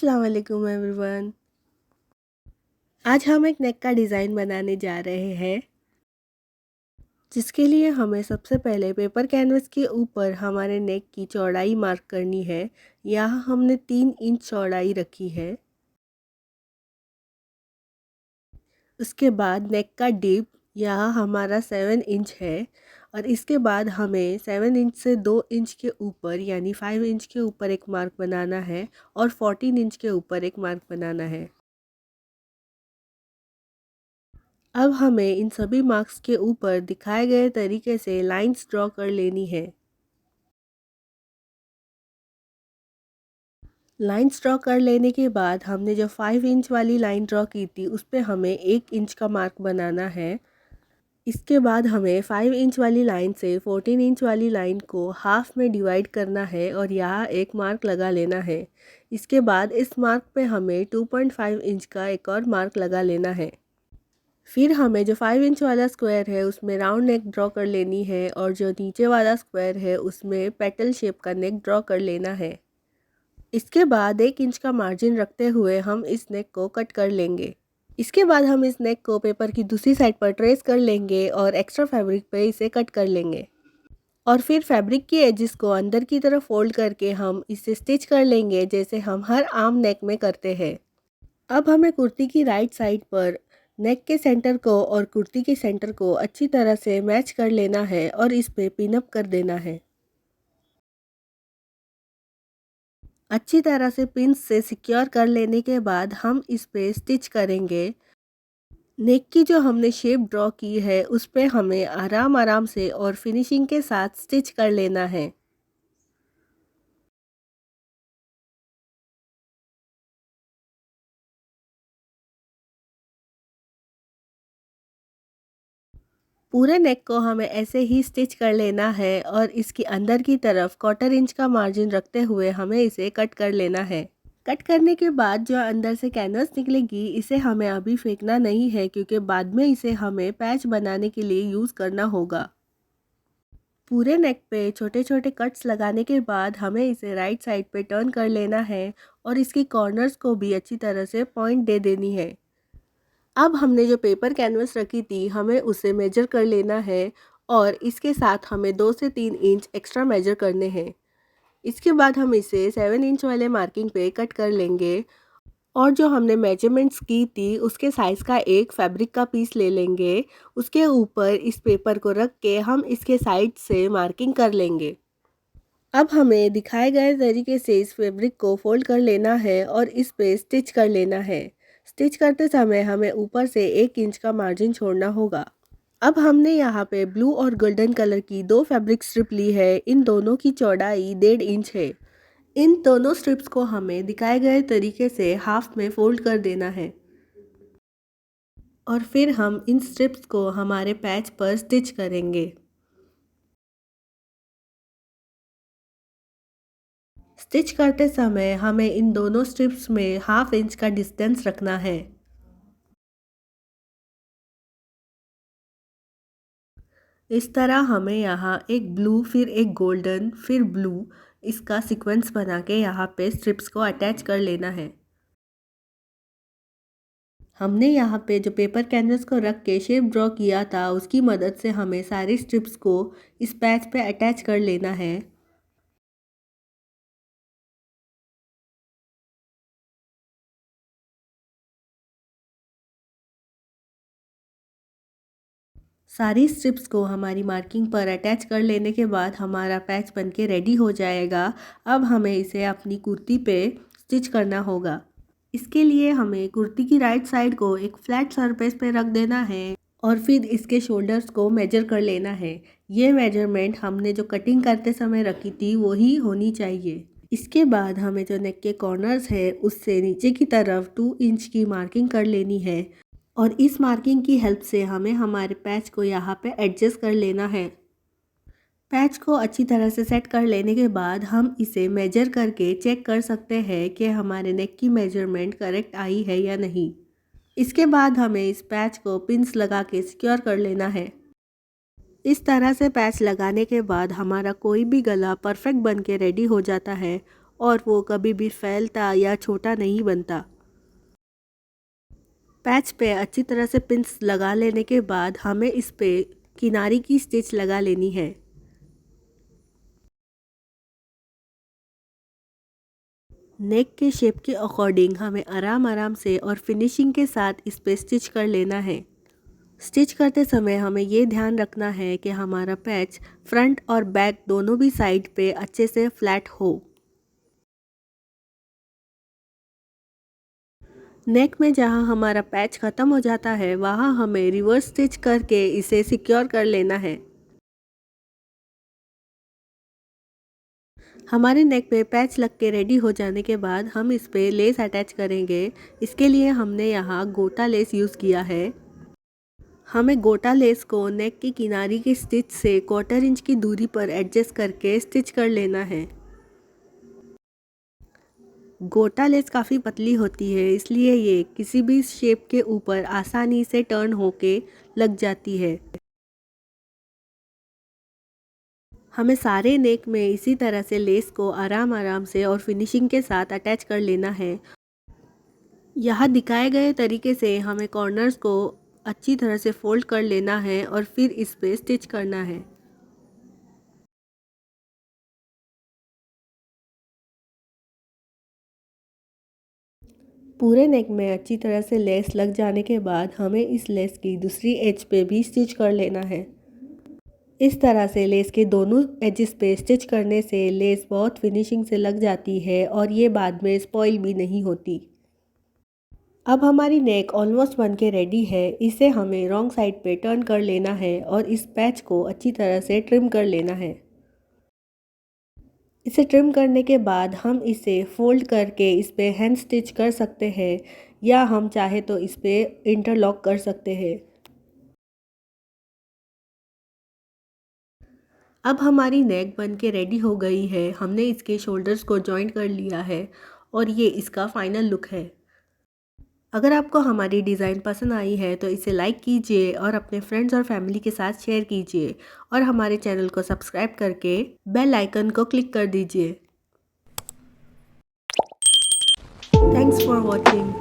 अस्सलाम वालेकुम एवरीवन। आज हम एक नेक का डिज़ाइन बनाने जा रहे हैं, जिसके लिए हमें सबसे पहले पेपर कैनवस के ऊपर हमारे नेक की चौड़ाई मार्क करनी है। यहाँ हमने 3 इंच चौड़ाई रखी है। उसके बाद नेक का डिप यहाँ हमारा 7 इंच है और इसके बाद हमें 7 इंच से 2 इंच के ऊपर यानी 5 इंच के ऊपर एक मार्क बनाना है और 14 इंच के ऊपर एक मार्क बनाना है। अब हमें इन सभी मार्क्स के ऊपर दिखाए गए तरीके से लाइंस ड्रॉ कर लेनी है। लाइंस ड्रॉ कर लेने के बाद हमने जो 5 इंच वाली लाइन ड्रॉ की थी उस पे हमें 1 इंच का मार्क बनाना है। इसके बाद हमें 5 इंच वाली लाइन से 14 इंच वाली लाइन को हाफ में डिवाइड करना है और यहाँ एक मार्क लगा लेना है। इसके बाद इस मार्क पे हमें 2.5 इंच का एक और मार्क लगा लेना है। फिर हमें जो 5 इंच वाला स्क्वायर है उसमें राउंड नेक ड्रॉ कर लेनी है और जो नीचे वाला स्क्वायर है उसमें पेटल शेप का नेक ड्रॉ कर लेना है। इसके बाद 1 इंच का मार्जिन रखते हुए हम इस नेक को कट कर लेंगे। इसके बाद हम इस नेक को पेपर की दूसरी साइड पर ट्रेस कर लेंगे और एक्स्ट्रा फैब्रिक पे इसे कट कर लेंगे। और फिर फैब्रिक की एजिस को अंदर की तरफ फोल्ड करके हम इसे स्टिच कर लेंगे, जैसे हम हर आर्म नेक में करते हैं। अब हमें कुर्ती की राइट साइड पर नेक के सेंटर को और कुर्ती के सेंटर को अच्छी तरह से मैच कर लेना है और इस पे पिन अप कर देना है। अच्छी तरह से पिन से सिक्योर कर लेने के बाद हम इस पे स्टिच करेंगे। नेक की जो हमने शेप ड्रॉ की है उस पे हमें आराम आराम से और फिनिशिंग के साथ स्टिच कर लेना है। पूरे नेक को हमें ऐसे ही स्टिच कर लेना है और इसकी अंदर की तरफ 1/4 इंच का मार्जिन रखते हुए हमें इसे कट कर लेना है। कट करने के बाद जो अंदर से कैनवस निकलेगी इसे हमें अभी फेंकना नहीं है, क्योंकि बाद में इसे हमें पैच बनाने के लिए यूज़ करना होगा। पूरे नेक पे छोटे छोटे कट्स लगाने के बाद हमें इसे राइट साइड पे टर्न कर लेना है और इसकी कॉर्नर्स को भी अच्छी तरह से पॉइंट दे देनी है। अब हमने जो पेपर कैनवस रखी थी हमें उसे मेजर कर लेना है और इसके साथ हमें 2 से 3 इंच एक्स्ट्रा मेजर करने हैं। इसके बाद हम इसे 7 इंच वाले मार्किंग पे कट कर लेंगे और जो हमने मेजरमेंट्स की थी उसके साइज़ का एक फैब्रिक का पीस ले लेंगे। उसके ऊपर इस पेपर को रख के हम इसके साइड से मार्किंग कर लेंगे। अब हमें दिखाए गए तरीके से इस फैब्रिक को फोल्ड कर लेना है और इस पे स्टिच कर लेना है। स्टिच करते समय हमें ऊपर से 1 इंच का मार्जिन छोड़ना होगा। अब हमने यहाँ पे ब्लू और गोल्डन कलर की 2 फैब्रिक स्ट्रिप ली है। इन दोनों की चौड़ाई 1.5 इंच है। इन दोनों स्ट्रिप्स को हमें दिखाए गए तरीके से हाफ में फोल्ड कर देना है और फिर हम इन स्ट्रिप्स को हमारे पैच पर स्टिच करेंगे। स्टिच करते समय हमें इन दोनों स्ट्रिप्स में 1/2 इंच का डिस्टेंस रखना है। इस तरह हमें यहाँ एक ब्लू फिर एक गोल्डन फिर ब्लू इसका सीक्वेंस बना के यहाँ पे स्ट्रिप्स को अटैच कर लेना है। हमने यहाँ पे जो पेपर कैनवस को रख के शेप ड्रॉ किया था उसकी मदद से हमें सारी स्ट्रिप्स को इस पैच पे अटैच कर लेना है। सारी स्ट्रिप्स को हमारी मार्किंग पर अटैच कर लेने के बाद हमारा पैच बनके रेडी हो जाएगा। अब हमें इसे अपनी कुर्ती पे स्टिच करना होगा। इसके लिए हमें कुर्ती की राइट साइड को एक फ्लैट सरफेस पे रख देना है और फिर इसके शोल्डर्स को मेजर कर लेना है। ये मेजरमेंट हमने जो कटिंग करते समय रखी थी वही होनी चाहिए। इसके बाद हमें जो नेक के कॉर्नर्स है उससे नीचे की तरफ 2 इंच की मार्किंग कर लेनी है और इस मार्किंग की हेल्प से हमें हमारे पैच को यहाँ पे एडजस्ट कर लेना है। पैच को अच्छी तरह से सेट कर लेने के बाद हम इसे मेजर करके चेक कर सकते हैं कि हमारे नेक की मेजरमेंट करेक्ट आई है या नहीं। इसके बाद हमें इस पैच को पिन्स लगा के सिक्योर कर लेना है। इस तरह से पैच लगाने के बाद हमारा कोई भी गला परफेक्ट बन के रेडी हो जाता है और वो कभी भी फैलता या छोटा नहीं बनता। पैच पे अच्छी तरह से पिंस लगा लेने के बाद हमें इस पे किनारी की स्टिच लगा लेनी है। नेक के शेप के अकॉर्डिंग हमें आराम आराम से और फिनिशिंग के साथ इस पे स्टिच कर लेना है। स्टिच करते समय हमें ये ध्यान रखना है कि हमारा पैच फ्रंट और बैक दोनों भी साइड पे अच्छे से फ्लैट हो। नेक में जहाँ हमारा पैच ख़त्म हो जाता है वहाँ हमें रिवर्स स्टिच करके इसे सिक्योर कर लेना है। हमारे नेक पे पैच लग के रेडी हो जाने के बाद हम इस पे लेस अटैच करेंगे। इसके लिए हमने यहाँ गोटा लेस यूज़ किया है। हमें गोटा लेस को नेक की किनारी की स्टिच से 1/4 इंच की दूरी पर एडजस्ट करके स्टिच कर लेना है। गोटा लेस काफ़ी पतली होती है, इसलिए ये किसी भी शेप के ऊपर आसानी से टर्न होके लग जाती है। हमें सारे नेक में इसी तरह से लेस को आराम आराम से और फिनिशिंग के साथ अटैच कर लेना है। यहाँ दिखाए गए तरीके से हमें कॉर्नर्स को अच्छी तरह से फोल्ड कर लेना है और फिर इस पे स्टिच करना है। पूरे नेक में अच्छी तरह से लेस लग जाने के बाद हमें इस लेस की दूसरी एज पे भी स्टिच कर लेना है। इस तरह से लेस के दोनों एजेस पे स्टिच करने से लेस बहुत फिनिशिंग से लग जाती है और ये बाद में स्पॉइल भी नहीं होती। अब हमारी नेक ऑलमोस्ट बन के रेडी है। इसे हमें रॉन्ग साइड पे टर्न कर लेना है और इस पैच को अच्छी तरह से ट्रिम कर लेना है। इसे ट्रिम करने के बाद हम इसे फोल्ड करके इस पे हैंड स्टिच कर सकते हैं या हम चाहे तो इस पे इंटरलॉक कर सकते हैं। अब हमारी नेक बन के रेडी हो गई है। हमने इसके शोल्डर्स को जॉइंट कर लिया है और ये इसका फाइनल लुक है। अगर आपको हमारी डिज़ाइन पसंद आई है तो इसे लाइक कीजिए और अपने फ्रेंड्स और फैमिली के साथ शेयर कीजिए और हमारे चैनल को सब्सक्राइब करके बेल आइकन को क्लिक कर दीजिए। Thanks for watching.